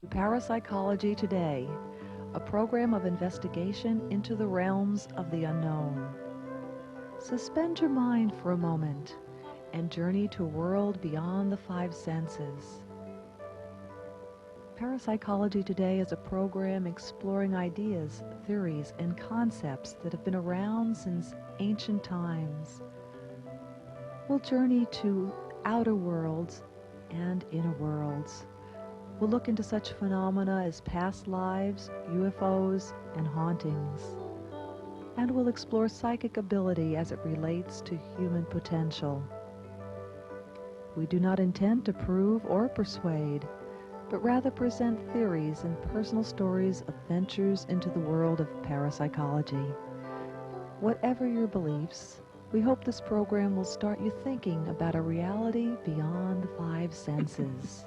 Parapsychology Today, a program of investigation into the realms of the unknown. Suspend your mind for a moment and journey to a world beyond the five senses. Parapsychology Today is a program exploring ideas, theories, and concepts that have been around since ancient times. We'll journey to outer worlds and inner worlds. We'll look into such phenomena as past lives, UFOs, and hauntings. And we'll explore psychic ability as it relates to human potential. We do not intend to prove or persuade, but rather present theories and personal stories of ventures into the world of parapsychology. Whatever your beliefs, we hope this program will start you thinking about a reality beyond the five senses.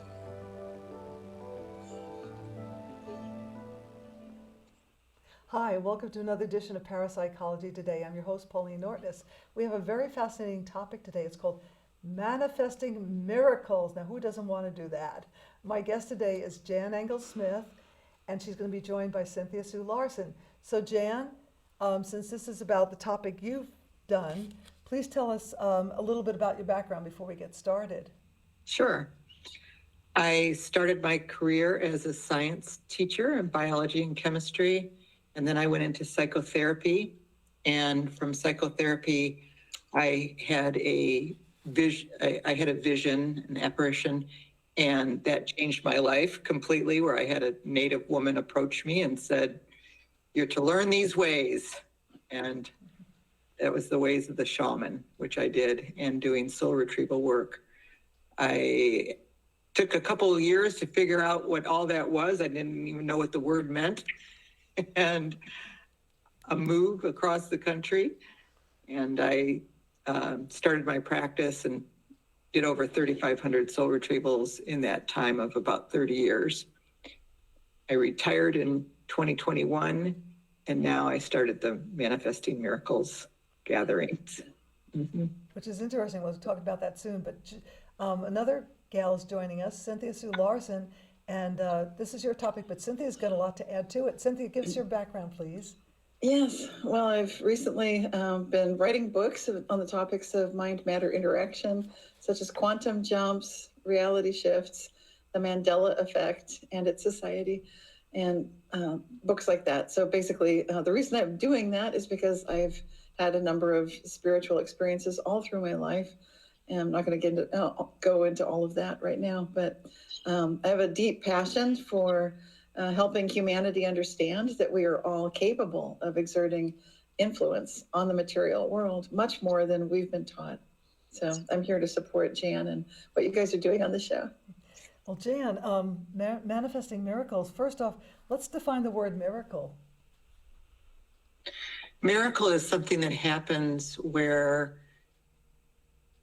Hi, welcome to another edition of Parapsychology Today. I'm your host, Pauline Nortness. We have a very fascinating topic today. It's called Manifesting Miracles. Now, who doesn't want to do that? My guest today is Jan Engles-Smith, and she's going to be joined by Cynthia Sue Larson. So, Jan, since this is about the topic you've done, please tell us a little bit about your background before we get started. Sure. I started my career as a science teacher in biology and chemistry, and then I went into psychotherapy. And from psychotherapy, I had a vision, an apparition, and that changed my life completely, where I had a Native woman approach me and said, "You're to learn these ways." And that was the ways of the shaman, which I did, and doing soul retrieval work. I took a couple of years to figure out what all that was. I didn't even know what the word meant. And a move across the country. And I started my practice and did over 3,500 soul retrievals in that time of about 30 years. I retired in 2021, and now I started the Manifesting Miracles gatherings. Mm-hmm. Which is interesting. We'll talk about that soon. But another gal is joining us, Cynthia Sue Larson. And this is your topic, but Cynthia's got a lot to add to it. Cynthia, give us your background, please. Yes, well, I've recently been writing books on the topics of mind-matter interaction, such as quantum jumps, reality shifts, the Mandela effect, and its society, and books like that. So basically, the reason I'm doing that is because I've had a number of spiritual experiences all through my life. And I'm not going to go into all of that right now, but I have a deep passion for helping humanity understand that we are all capable of exerting influence on the material world, much more than we've been taught. So I'm here to support Jan and what you guys are doing on the show. Well, Jan, manifesting miracles. First off, let's define the word miracle. Miracle is something that happens where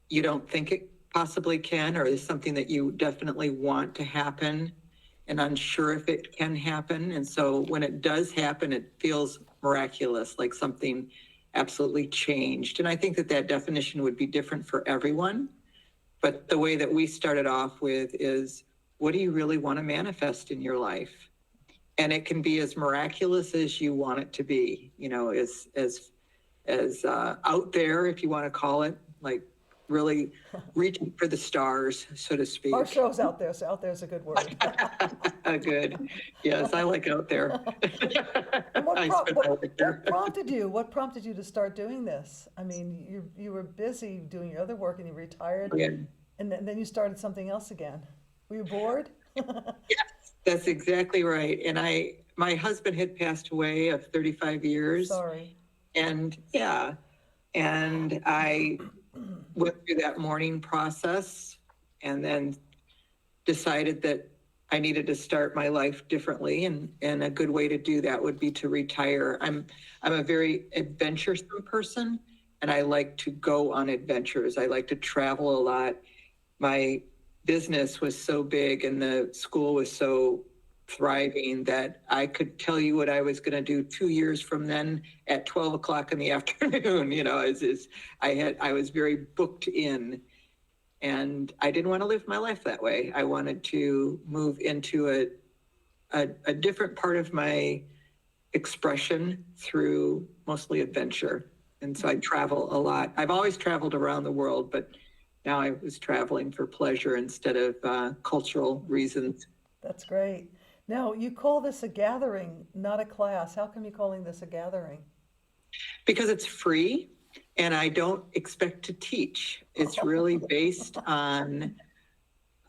you don't think it possibly can, or is something that you definitely want to happen and unsure if it can happen. And so when it does happen, it feels miraculous, like something absolutely changed. And I think that definition would be different for everyone. But the way that we started off with is, what do you really want to manifest in your life? And it can be as miraculous as you want it to be, as out there, if you want to call it, like really reaching for the stars, so to speak. Our show's out there, so out there is a good word. Good. Yes, I like out there. What prompted you? What prompted you to start doing this? I mean, you were busy doing your other work and you retired, and then you started something else again. Were you bored? Yes, that's exactly right. And my husband had passed away of 35 years. Sorry. And I went through that mourning process and then decided that I needed to start my life differently. And a good way to do that would be to retire. I'm a very adventuresome person, and I like to go on adventures. I like to travel a lot. My business was so big and the school was so thriving that I could tell you what I was going to do 2 years from then at 12 o'clock in the afternoon. I was very booked in, and I didn't want to live my life that way. I wanted to move into a different part of my expression through mostly adventure. And so I travel a lot. I've always traveled around the world, but now I was traveling for pleasure instead of cultural reasons. That's great. Now, you call this a gathering, not a class. How come you're calling this a gathering? Because it's free and I don't expect to teach. It's really based on,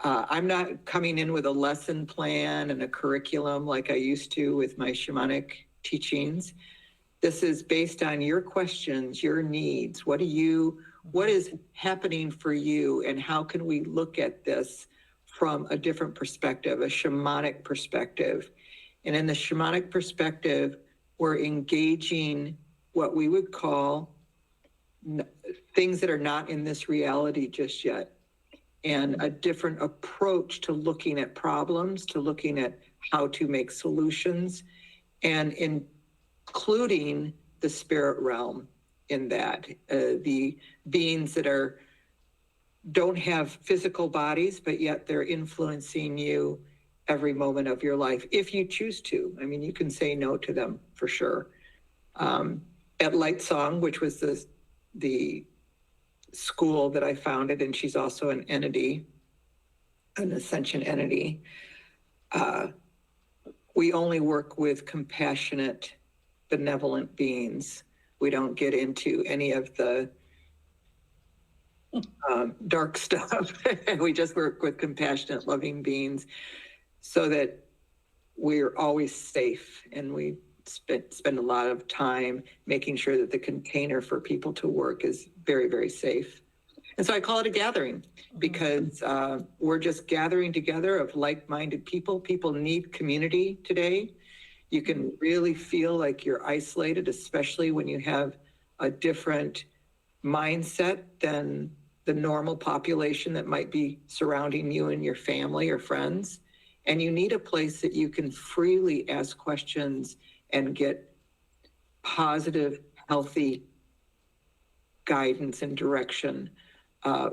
I'm not coming in with a lesson plan and a curriculum like I used to with my shamanic teachings. This is based on your questions, your needs. What is happening for you, and how can we look at this from a different perspective, a shamanic perspective? And in the shamanic perspective, we're engaging what we would call things that are not in this reality just yet, and a different approach to looking at problems, to looking at how to make solutions, and including the spirit realm in that, the beings that don't have physical bodies, but yet they're influencing you every moment of your life, if you choose to. I mean, you can say no to them for sure. At Light Song, which was the school that I founded, and she's also an entity, an ascension entity, we only work with compassionate, benevolent beings. We don't get into any of the dark stuff. We just work with compassionate, loving beings so that we're always safe, and we spend a lot of time making sure that the container for people to work is very, very safe. And so I call it a gathering because we're just gathering together of like-minded people. People need community today. You can really feel like you're isolated, especially when you have a different mindset than the normal population that might be surrounding you and your family or friends. And you need a place that you can freely ask questions and get positive, healthy guidance and direction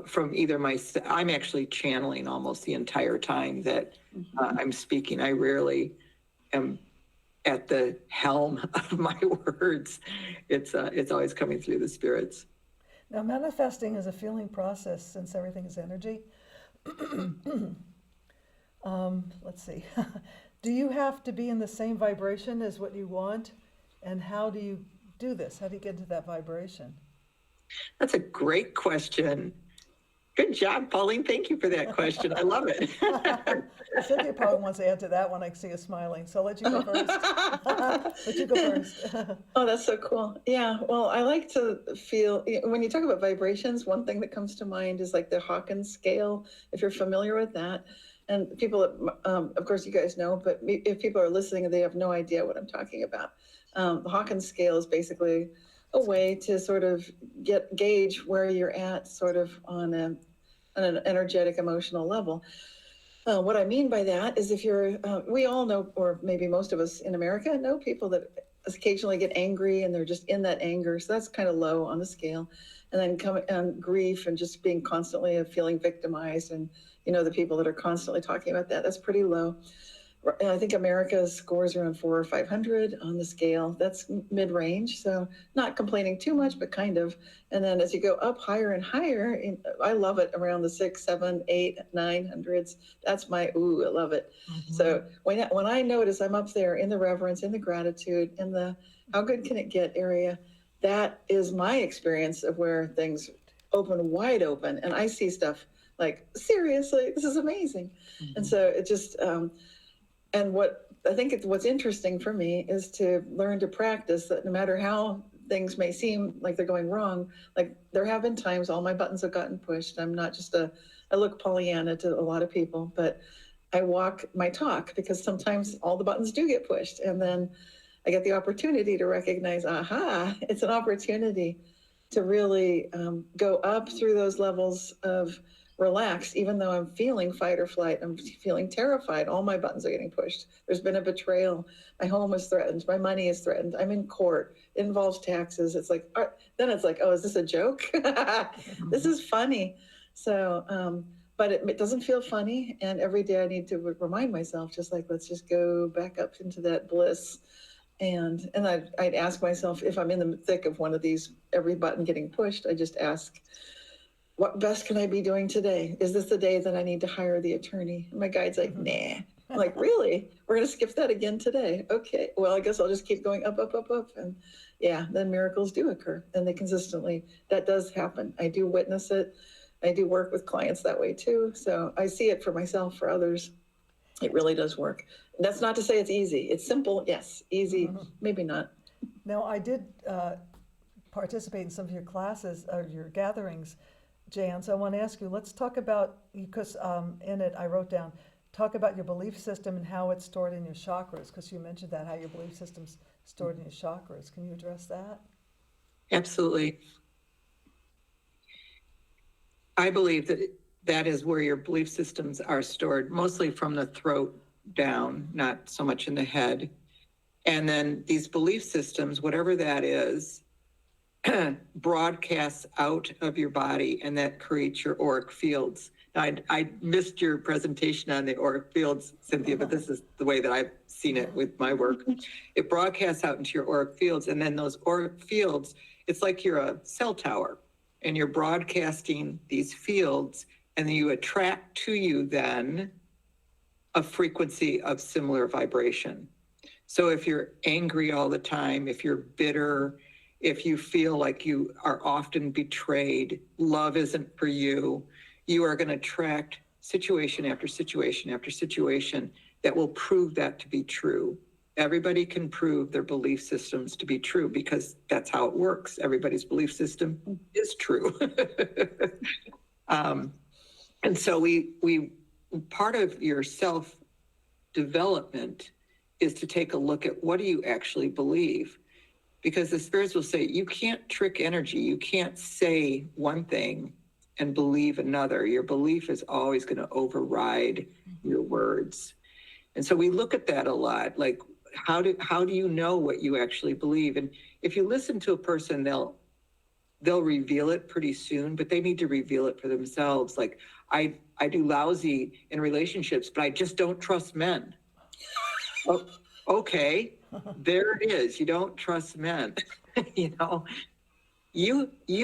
from either I'm actually channeling almost the entire time that I'm speaking. I rarely am at the helm of my words. It's always coming through the spirits. Now, manifesting is a feeling process since everything is energy. Let's see. Do you have to be in the same vibration as what you want? And how do you do this? How do you get into that vibration? That's a great question. Good job, Pauline. Thank you for that question. I love it. Cynthia probably wants to add to that one. I see you smiling. So I'll let you go first. Let you go first. Oh, that's so cool. Yeah. Well, I like to feel, when you talk about vibrations, one thing that comes to mind is like the Hawkins scale, if you're familiar with that. And people, of course, you guys know, but if people are listening, they have no idea what I'm talking about. The Hawkins scale is basically a way to sort of gauge where you're at sort of on an energetic, emotional level. What I mean by that is if you're, we all know, or maybe most of us in America know people that occasionally get angry and they're just in that anger. So that's kind of low on the scale. And then come on grief and just being constantly feeling victimized. And, you know, the people that are constantly talking about that, that's pretty low. I think America's scores around 400 or 500 on the scale. That's mid-range, so not complaining too much, but kind of. And then as you go up higher and higher, I love it around the 6, 7, 8, 900s. That's my I love it. Mm-hmm. So when I notice I'm up there in the reverence, in the gratitude, in the how good can it get area, that is my experience of where things open wide open, and I see stuff like, seriously, this is amazing. Mm-hmm. And so it just. And what I think what's interesting for me is to learn to practice that no matter how things may seem like they're going wrong, like there have been times all my buttons have gotten pushed. I'm not just I look Pollyanna to a lot of people, but I walk my talk because sometimes all the buttons do get pushed. And then I get the opportunity to recognize, it's an opportunity to really go up through those levels of relaxed, even though I'm feeling fight or flight, I'm feeling terrified. All my buttons are getting pushed. There's been a betrayal. My home is threatened. My money is threatened. I'm in court. It involves taxes. It's like, then it's like, oh, is this a joke? This is funny. So but it doesn't feel funny. And every day I need to remind myself, just like, let's just go back up into that bliss. And I'd ask myself, if I'm in the thick of one of these, every button getting pushed, I just ask, what best can I be doing today? Is this the day that I need to hire the attorney? And my guide's like, nah. I'm like, really? We're going to skip that again today? Okay. Well, I guess I'll just keep going up, up, up, up. And yeah, then miracles do occur. And they consistently, that does happen. I do witness it. I do work with clients that way too. So I see it for myself, for others. It really does work. That's not to say it's easy. It's simple, yes. Easy, maybe not. Now, I did participate in some of your classes or your gatherings, Jan. So I want to ask you, let's talk about, because in it I wrote down, talk about your belief system and how it's stored in your chakras, because you mentioned that, how your belief system's stored in your chakras. Can you address that? Absolutely. I believe that that is where your belief systems are stored, mostly from the throat down, not so much in the head. And then these belief systems, whatever that is, broadcasts out of your body, and that creates your auric fields. Now, I missed your presentation on the auric fields, Cynthia, but this is the way that I've seen it with my work. It broadcasts out into your auric fields, and then those auric fields, it's like you're a cell tower, and you're broadcasting these fields, and then you attract to you then a frequency of similar vibration. So if you're angry all the time, if you're bitter, if you feel like you are often betrayed, love isn't for you, you are going to attract situation after situation after situation that will prove that to be true. Everybody can prove their belief systems to be true because that's how it works. Everybody's belief system is true. And so we part of your self-development is to take a look at what do you actually believe? Because the spirits will say, you can't trick energy. You can't say one thing and believe another. Your belief is always going to override your words. And so we look at that a lot, like how do you know what you actually believe? And if you listen to a person, they'll reveal it pretty soon, but they need to reveal it for themselves. Like I do lousy in relationships, but I just don't trust men. Oh, okay, there it is. You don't trust men. You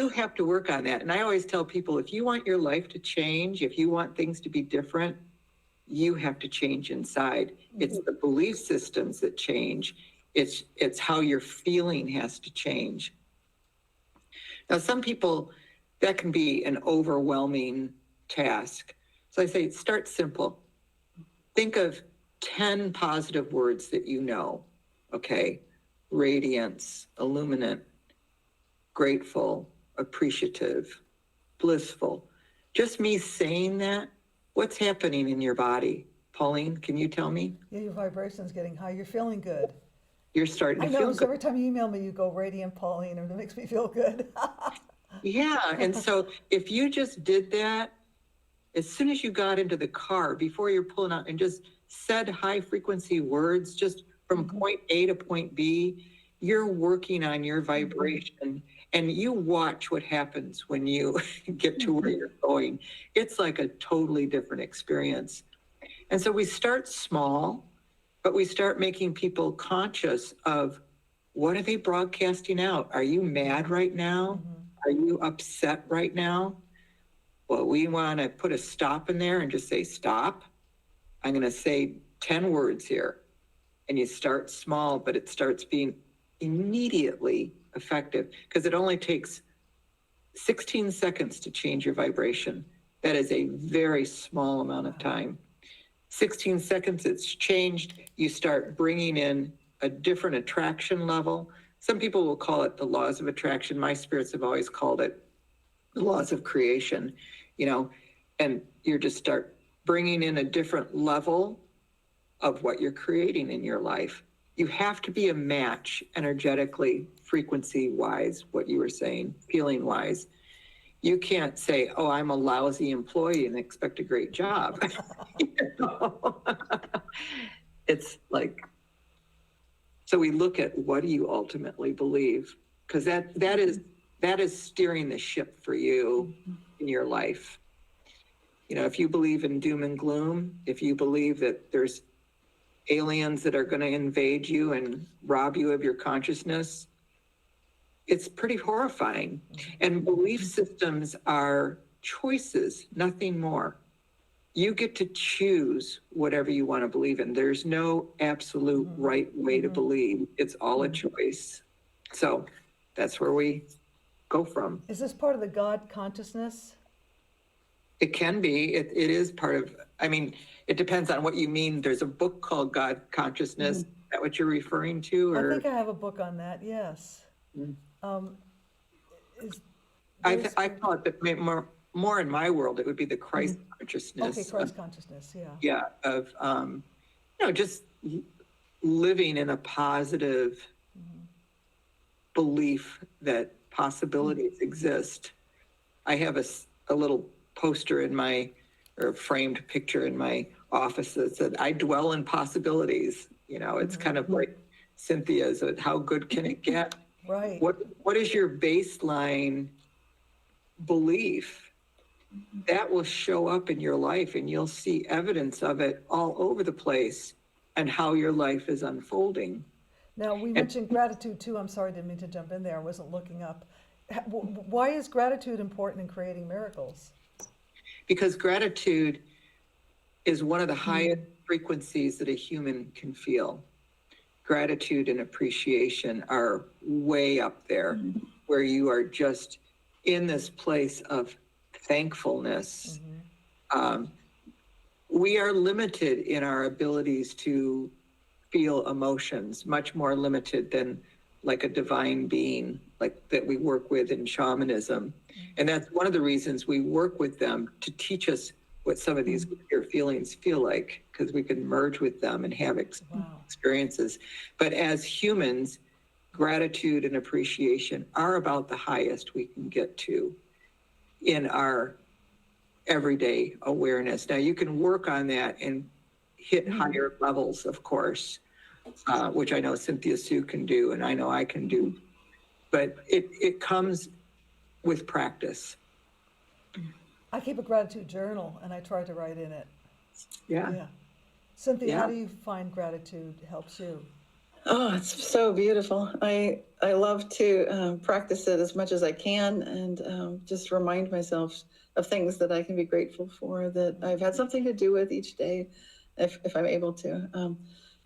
have to work on that. And I always tell people, if you want your life to change, if you want things to be different, you have to change inside. It's the belief systems that change. It's how you're feeling has to change. Now, some people, that can be an overwhelming task. So I say, start simple. Think of 10 positive words that you know, okay? Radiance, illuminant, grateful, appreciative, blissful. Just me saying that, what's happening in your body? Pauline, can you tell me? Yeah, your vibration's getting high. You're feeling good. You're starting to I know, feel so good. every time you email me, you go radiant Pauline, and it makes me feel good. Yeah, and so if you just did that, as soon as you got into the car, before you're pulling out and just said high frequency words, just from point A to point B, you're working on your vibration, and you watch what happens when you get to where you're going. It's like a totally different experience. And so we start small, but we start making people conscious of what are they broadcasting out? Are you mad right now? Are you upset right now? Well, we want to put a stop in there and just say, stop. I'm going to say 10 words here. And you start small, but it starts being immediately effective because it only takes 16 seconds to change your vibration. That is a very small amount of time. 16 seconds, it's changed. You start bringing in a different attraction level. Some people will call it the laws of attraction. My spirits have always called it the laws of creation, and you just start bringing in a different level of what you're creating in your life. You have to be a match energetically, frequency-wise, what you were saying, feeling-wise. You can't say, oh, I'm a lousy employee and expect a great job. It's like, so we look at what do you ultimately believe? Because that is steering the ship for you in your life. if you believe in doom and gloom, if you believe that there's aliens that are going to invade you and rob you of your consciousness, it's pretty horrifying. And belief systems are choices, nothing more. You get to choose whatever you want to believe in. There's no absolute right way to believe. It's all a choice. So that's where we go from. Is this part of the God consciousness? It can be. It is part of, it depends on what you mean. There's a book called God Consciousness. Is that what you're referring to? Or? I think I have a book on that, yes. I call it that more in my world, it would be the Christ consciousness. Okay, Christ consciousness, yeah. Yeah, of, just living in a positive belief that possibilities exist. I have a little poster or framed picture in my office that said, I dwell in possibilities. It's kind of like Cynthia's, how good can it get? Right. What is your baseline belief? That will show up in your life, and you'll see evidence of it all over the place and how your life is unfolding. Now, we mentioned gratitude too. I'm sorry, didn't mean to jump in there. I wasn't looking up. Why is gratitude important in creating miracles? Because gratitude is one of the highest frequencies that a human can feel. Gratitude and appreciation are way up there, where you are just in this place of thankfulness. We are limited in our abilities to feel emotions, much more limited than like a divine being like that we work with in shamanism. And that's one of the reasons we work with them, to teach us what some of these clear feelings feel like, because we can merge with them and have experiences. But as humans, gratitude and appreciation are about the highest we can get to in our everyday awareness. Now, you can work on that and hit higher levels, of course, which I know Cynthia Sue can do, and I know I can do. But it comes with practice. I keep a gratitude journal, and I try to write in it. Yeah. Cynthia, how do you find gratitude helps you? Oh, it's so beautiful. I love to practice it as much as I can, and just remind myself of things that I can be grateful for, that I've had something to do with each day, if I'm able to.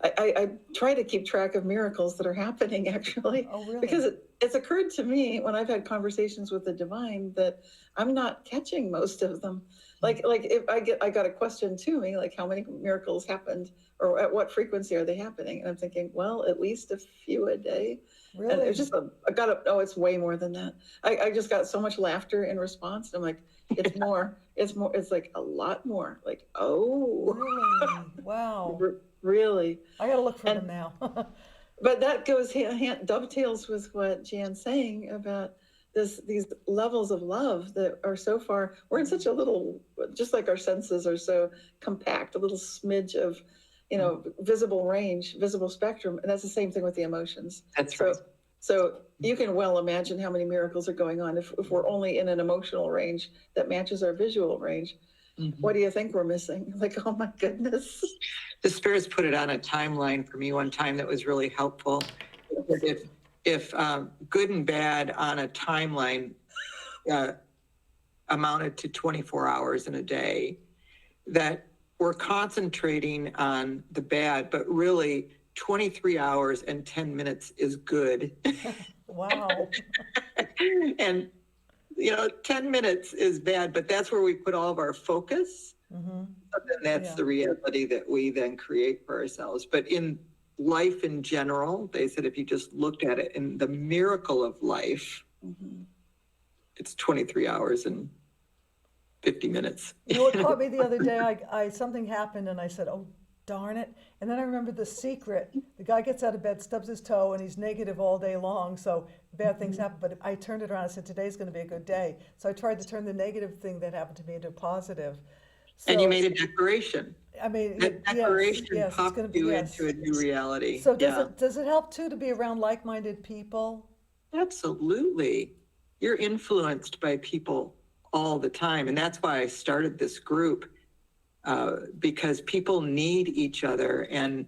I try to keep track of miracles that are happening, actually. Oh, really? Because it's occurred to me when I've had conversations with the divine that I'm not catching most of them. Like if I got a question to me, like how many miracles happened, or at what frequency are they happening? And I'm thinking, well, at least a few a day. Really? And it's just, it's way more than that. I just got so much laughter in response. I'm like, it's more, it's like a lot more. Like, oh. Really? Wow. Really. I got to look for them now. But that goes dovetails with what Jan's saying about these levels of love that are so far, we're in such a little, just like our senses are so compact, a little smidge of, visible range, visible spectrum. And that's the same thing with the emotions. That's right. So you can well imagine how many miracles are going on if we're only in an emotional range that matches our visual range. What do you think we're missing? Like, oh my goodness. The spirits put it on a timeline for me one time that was really helpful. If good and bad on a timeline amounted to 24 hours in a day, that we're concentrating on the bad, but really 23 hours and 10 minutes is good. Wow. And 10 minutes is bad, but that's where we put all of our focus. And that's the reality that we then create for ourselves. But in life in general, they said if you just looked at it in the miracle of life, it's 23 hours and 50 minutes. What caught me the other day, I something happened and I said, oh, darn it. And then I remembered the secret. The guy gets out of bed, stubs his toe, and he's negative all day long. So bad things happen. But I turned it around and said, today's going to be a good day. So I tried to turn the negative thing that happened to me into a positive. So, and you made a declaration. I mean, that declaration popped you into a new reality. So does it help too to be around like-minded people? Absolutely. You're influenced by people all the time. And that's why I started this group, because people need each other. And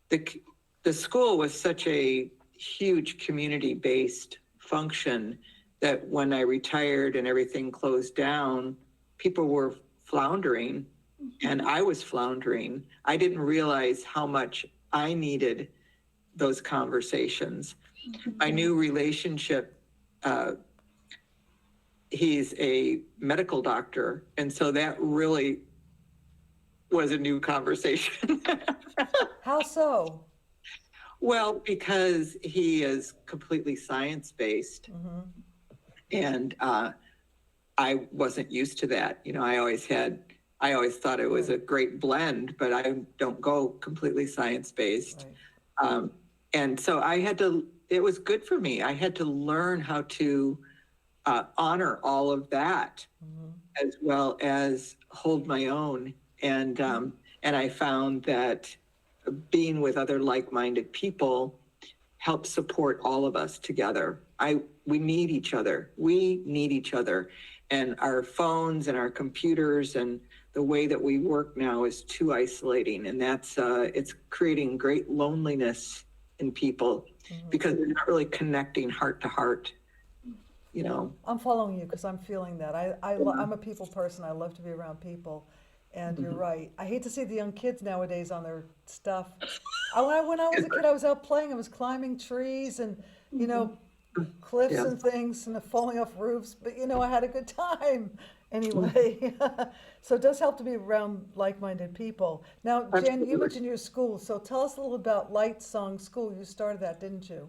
the school was such a huge community-based function that when I retired and everything closed down, people were floundering, and I was floundering. I didn't realize how much I needed those conversations. My new relationship, he's a medical doctor, and so that really was a new conversation. How so? Well, because he is completely science-based, and I wasn't used to that. You know, I always thought it was a great blend, but I don't go completely science-based. Right. And so it was good for me. I had to learn how to honor all of that, as well as hold my own. And I found that being with other like-minded people helps support all of us together. We need each other. We need each other. And our phones and our computers and the way that we work now is too isolating. And it's creating great loneliness in people because they're not really connecting heart to heart, you know. I'm following you because I'm feeling that. I'm a people person. I love to be around people. And you're right. I hate to see the young kids nowadays on their stuff. When I was a kid, I was out playing. I was climbing trees and, you know, cliffs and things and falling off roofs. But, you know, I had a good time anyway. So it does help to be around like-minded people. Now, Jan, you mentioned your school. So tell us a little about Light Song School. You started that, didn't you?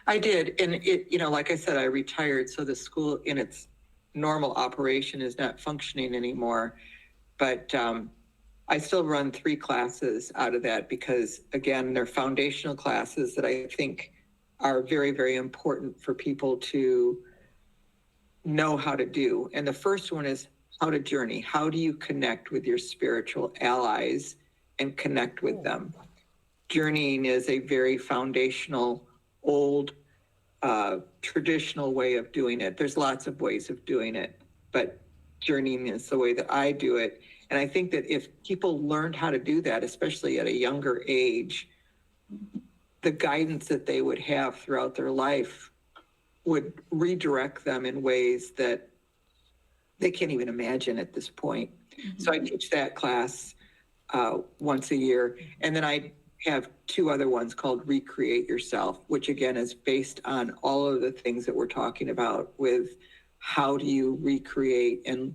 I did. And it, you know, like I said, I retired. So the school in its normal operation is not functioning anymore. But I still run 3 classes out of that because, again, they're foundational classes that I think are very, very important for people to know how to do. And the first one is how to journey. How do you connect with your spiritual allies and connect with them? Journeying is a very foundational, old, traditional way of doing it. There's lots of ways of doing it, but journeying is the way that I do it. And I think that if people learned how to do that, especially at a younger age, the guidance that they would have throughout their life would redirect them in ways that they can't even imagine at this point. So I teach that class once a year. And then I have 2 other ones called Recreate Yourself, which again is based on all of the things that we're talking about with how do you recreate and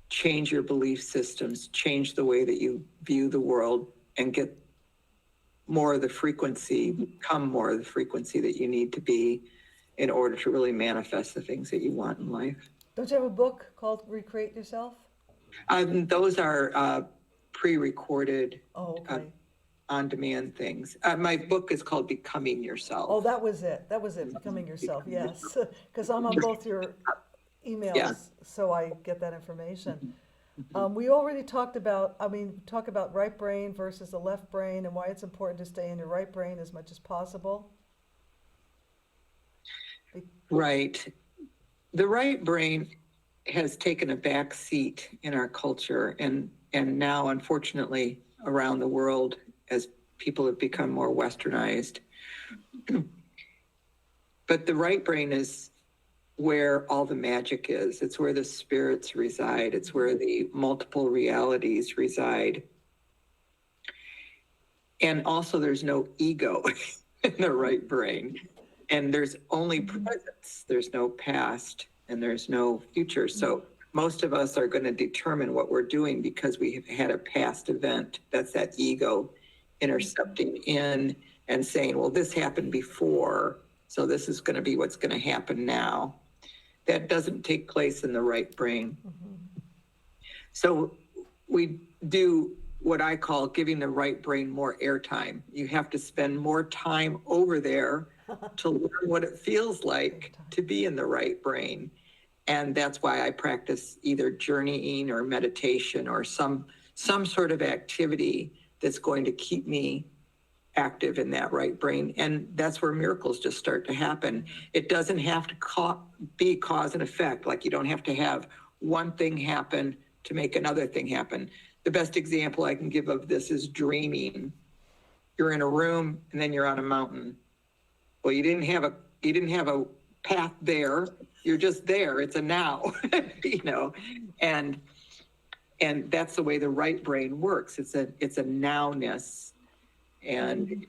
change your belief systems, change the way that you view the world, and get more of the frequency, become more of the frequency that you need to be in order to really manifest the things that you want in life. Don't you have a book called Recreate Yourself? Those are pre-recorded, on-demand things. My book is called Becoming Yourself. Oh, that was it. Becoming Yourself, yes. Because I'm on both your emails, so I get that information. We already talk about right brain versus the left brain and why it's important to stay in your right brain as much as possible. Right. The right brain has taken a back seat in our culture and now, unfortunately, around the world as people have become more westernized. But the right brain is where all the magic is. It's where the spirits reside. It's where the multiple realities reside. And also there's no ego in the right brain. And there's only presence. There's no past and there's no future. So most of us are going to determine what we're doing because we have had a past event. That's that ego intercepting in and saying, well, this happened before, so this is going to be what's going to happen now. That doesn't take place in the right brain. So we do what I call giving the right brain more airtime. You have to spend more time over there to learn what it feels like to be in the right brain. And that's why I practice either journeying or meditation or some sort of activity that's going to keep me active in that right brain. And that's where miracles just start to happen. It doesn't have to be cause and effect. Like you don't have to have one thing happen to make another thing happen. The best example I can give of this is dreaming. You're in a room and then you're on a mountain. Well, you didn't have a path there. You're just there. It's a now, and that's the way the right brain works. It's a nowness. And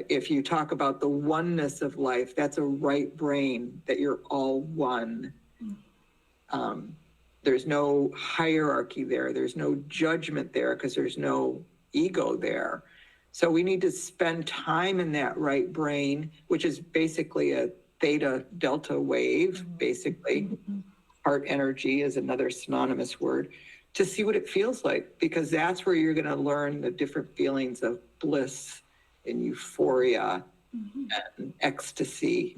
if you talk about the oneness of life, that's a right brain, that you're all one. There's no hierarchy there. There's no judgment there because there's no ego there. So we need to spend time in that right brain, which is basically a theta delta wave, basically. Heart energy is another synonymous word, to see what it feels like, because that's where you're going to learn the different feelings of bliss and euphoria and ecstasy.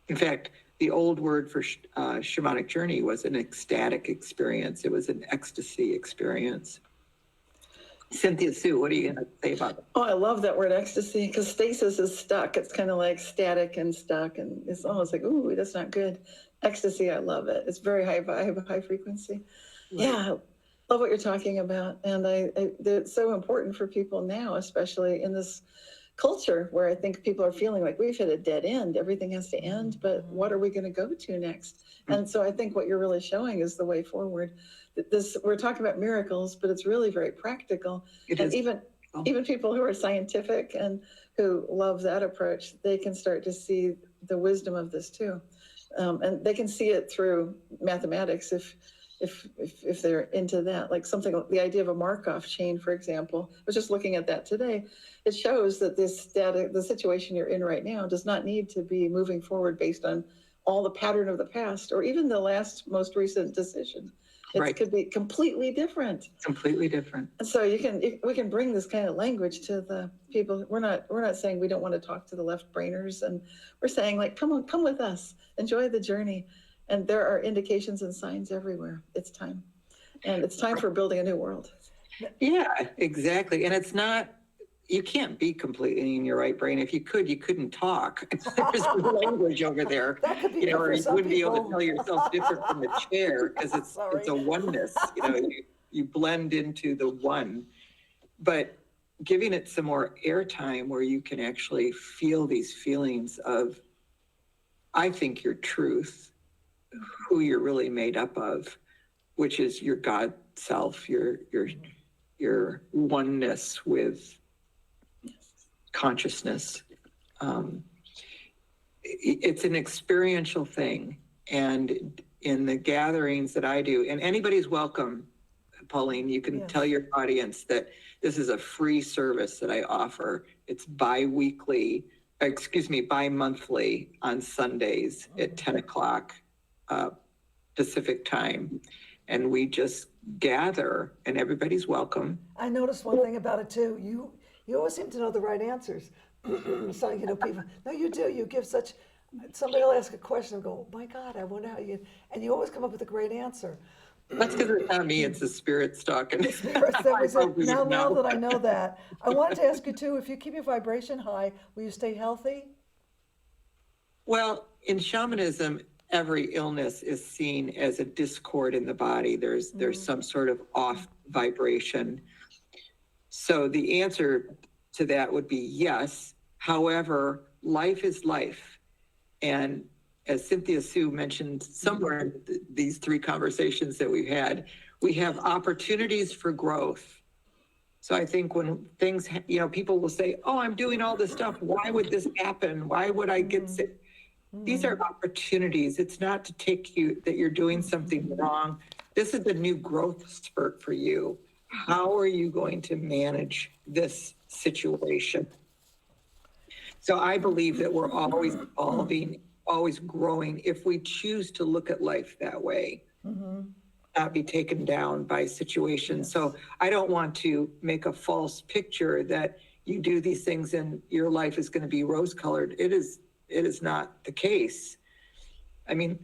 In fact, the old word for shamanic journey was an ecstatic experience. It was an ecstasy experience. Cynthia Sue, what are you going to say about that? Oh, I love that word ecstasy, because stasis is stuck. It's kind of like static and stuck, and it's almost like, ooh, that's not good. Ecstasy, I love it. It's very high vibe, high frequency. Right. Yeah, I love what you're talking about. And it's so important for people now, especially in this culture where I think people are feeling like we've hit a dead end. Everything has to end, but what are we going to go to next? And so I think what you're really showing is the way forward. We're talking about miracles, but it's really very practical. And even people who are scientific and who love that approach, they can start to see the wisdom of this too. And they can see it through mathematics if they're into that, like something, the idea of a Markov chain, for example. I was just looking at that today. It shows that the situation you're in right now does not need to be moving forward based on all the pattern of the past or even the most recent decision. It could be completely different. Completely different. And so we can bring this kind of language to the people. We're not saying we don't want to talk to the left brainers, and we're saying like, come with us, enjoy the journey. And there are indications and signs everywhere. It's time. And it's time for building a new world. Yeah, exactly. And it's not, you can't be completely in your right brain. If you could, you couldn't talk. There's language over there. That could be or you wouldn't people. be able to tell yourself different from the chair because it's a oneness. You blend into the one. But giving it some more airtime where you can actually feel these feelings of, I think, your truth, who you're really made up of, which is your God self, your oneness with consciousness. It's an experiential thing. And in the gatherings that I do, and anybody's welcome, Pauline, you can tell your audience that this is a free service that I offer. It's bi-monthly on Sundays at 10 o'clock Pacific time. And we just gather and everybody's welcome. I noticed one thing about it too. You always seem to know the right answers. So, people, no, you do. You give somebody will ask a question and go, oh my God, I wonder how and you always come up with a great answer. That's because it's not me, it's the spirits talking. The spirits now that I know that. I wanted to ask you too, if you keep your vibration high, will you stay healthy? Well, in shamanism, every illness is seen as a discord in the body. There's some sort of off vibration. So the answer to that would be yes. However, life is life. And as Cynthia Sue mentioned somewhere in these three conversations that we've had, we have opportunities for growth. So I think when things, people will say, oh, I'm doing all this stuff. Why would this happen? Why would I get sick? These are opportunities. It's not to take you that you're doing something wrong. This is a new growth spurt for you. How are you going to manage this situation? So I believe that we're always evolving, always growing if we choose to look at life that way, not be taken down by situations. Yes. So I don't want to make a false picture that you do these things and your life is going to be rose-colored. It is not the case. I mean,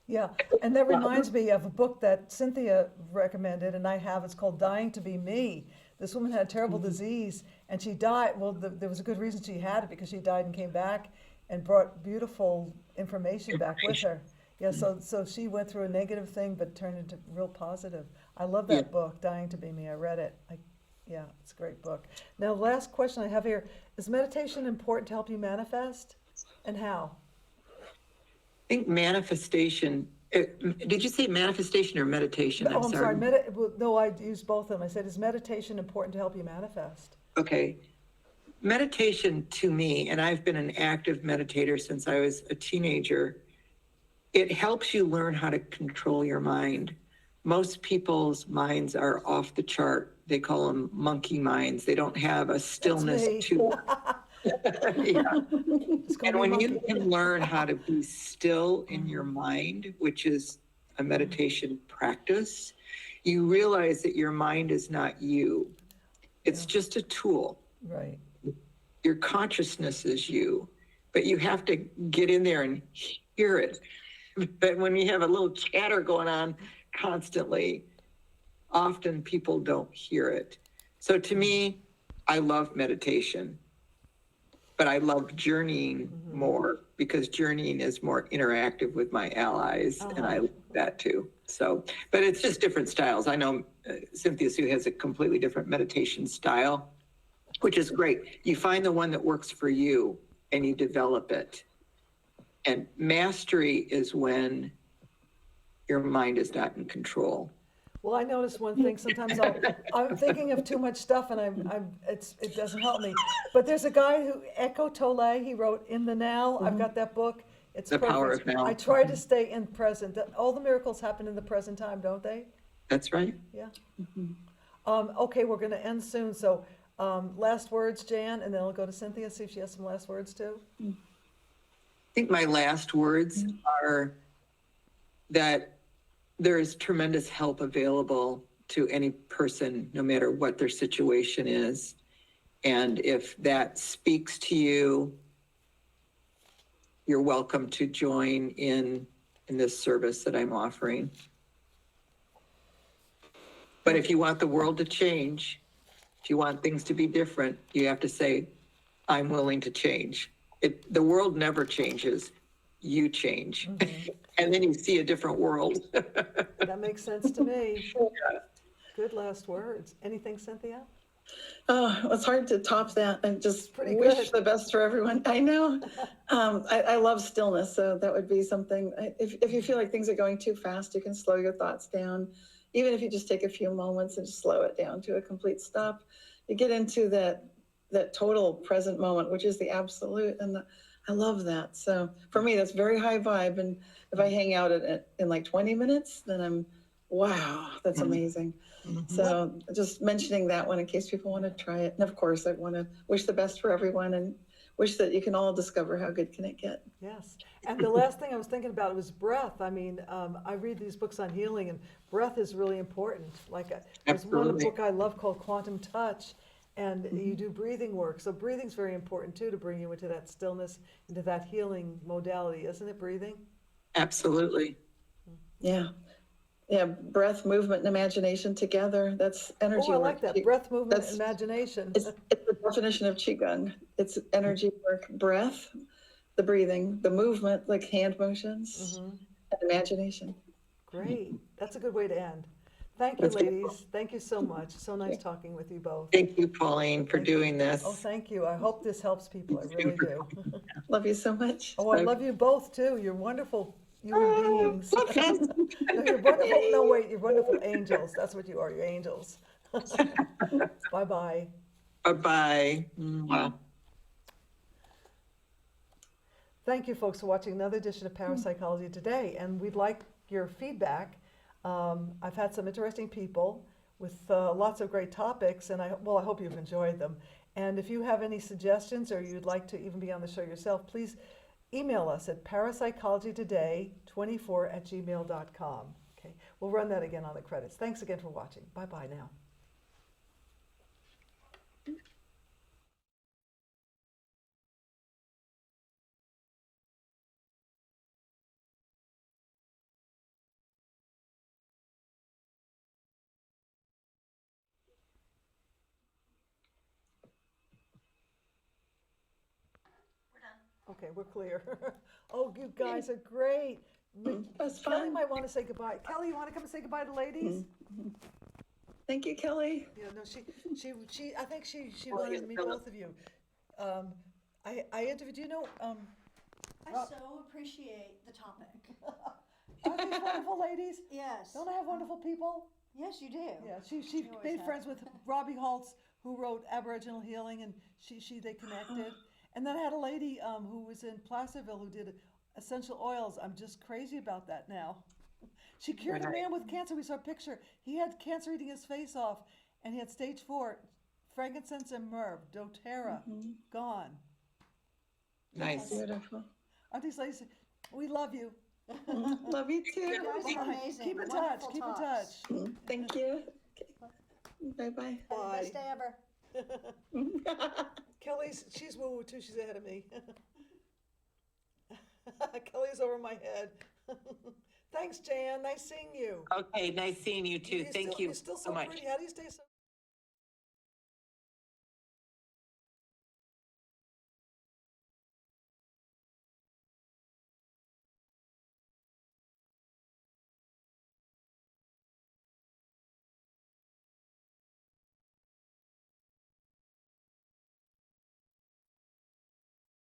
yeah, and that reminds me of a book that Cynthia recommended, and I have. It's called Dying to Be Me. This woman had a terrible disease, and she died. Well, there was a good reason she had it, because she died and came back and brought beautiful information back with her. Yeah, so she went through a negative thing, but turned into real positive. I love that Yeah. book, Dying to Be Me. I read it. Yeah, it's a great book. Now, last question I have here, is meditation important to help you manifest, and how? I think manifestation, did you say manifestation or meditation? Oh, I'm sorry. Well, no, I used both of them. I said, is meditation important to help you manifest? Okay. Meditation to me, and I've been an active meditator since I was a teenager, it helps you learn how to control your mind. Most people's minds are off the chart. They call them monkey minds. They don't have a stillness me. to yeah. Just call And me when monkey. you can learn how to be still in your mind, which is a meditation practice, you realize that your mind is not you. It's just a tool. Right. Your consciousness is you, but you have to get in there and hear it. But when you have a little chatter going on constantly, often people don't hear it. So to me, I love meditation, but I love journeying more, because journeying is more interactive with my allies, and I love that too. So, but it's just different styles. I know Cynthia Sue has a completely different meditation style, which is great. You find the one that works for you and you develop it. And mastery is when your mind is not in control. Well, I noticed one thing. Sometimes I'm thinking of too much stuff, and it doesn't help me. But there's a guy who, Eckhart Tolle, he wrote In the Now. I've got that book. It's The perfect. Power of Now. I try to stay in present. All the miracles happen in the present time, don't they? That's right. Yeah. Okay, we're going to end soon. So last words, Jan, and then I'll go to Cynthia, see if she has some last words too. I think my last words are that there is tremendous help available to any person, no matter what their situation is. And if that speaks to you, you're welcome to join in this service that I'm offering. But if you want the world to change, if you want things to be different, you have to say, I'm willing to change. The world never changes, you change. And then you see a different world. That makes sense to me. Good last words. Anything, Cynthia? Oh, it's hard to top that, and just Pretty wish good. the best for everyone. I know. I love stillness, so that would be something. If you feel like things are going too fast, you can slow your thoughts down. Even if you just take a few moments and just slow it down to a complete stop, you get into that total present moment, which is the absolute. And I love that. So for me, that's very high vibe. And if I hang out in like 20 minutes, then wow, that's amazing. So just mentioning that one in case people want to try it. And of course, I want to wish the best for everyone and wish that you can all discover how good can it get. Yes. And the last thing I was thinking about was breath. I mean, I read these books on healing, and breath is really important. Like there's one book I love called Quantum Touch, and you do breathing work. So breathing's very important too, to bring you into that stillness, into that healing modality, isn't it, breathing? Absolutely. Yeah. Yeah, breath, movement, and imagination together. That's energy Oh, I work. like that. Breath, movement, imagination. It's the definition of Qigong. It's energy work, breath, the breathing, the movement, like hand motions, and imagination. Great. That's a good way to end. Thank you, That's ladies. beautiful. Thank you so much. So nice talking with you both. Thank you, Pauline, for doing this. Oh, thank you. I hope this helps people. I really do. Love you so much. Oh, I love you both too. You're wonderful human beings. No, you're wonderful. No, wait, you're wonderful angels. That's what you are. You're angels. Bye-bye. Bye-bye. Wow. Thank you, folks, for watching another edition of Parapsychology Today, and we'd like your feedback. I've had some interesting people with lots of great topics, and I hope you've enjoyed them. And if you have any suggestions or you'd like to even be on the show yourself, please email us at parapsychologytoday24@gmail.com. Okay, we'll run that again on the credits. Thanks again for watching. Bye-bye now. Okay, we're clear. Oh, you guys are great. That's Kelly fun. might want to say goodbye. Kelly, you want to come and say goodbye to ladies? Thank you, Kelly. Yeah, no, I think she Oh, wanted yeah, to meet Philip. both of you. I interviewed, you know, I so appreciate the topic. aren't these wonderful ladies? Yes. Don't I have wonderful people? Yes, you do. Yeah, she You always made have. friends with Robbie Holtz, who wrote Aboriginal Healing, and they connected. And then I had a lady who was in Placerville who did essential oils. I'm just crazy about that now. She cured a Right. man with cancer. We saw a picture. He had cancer eating his face off, and he had stage 4, frankincense and myrrh, doTERRA, gone. Nice. Beautiful. Aren't these ladies? We love you. Love you You too. guys are Bye. amazing. Keep in Wonderful touch. Keep in talks. touch. Thank you. Okay. Bye-bye. Have the best day ever. Kelly's, she's woo-woo too. She's ahead of me. Kelly's over my head. Thanks, Jan. Nice seeing you. Okay, nice seeing you too. You're Thank still- you You're still so so much. pretty. How do you stay so?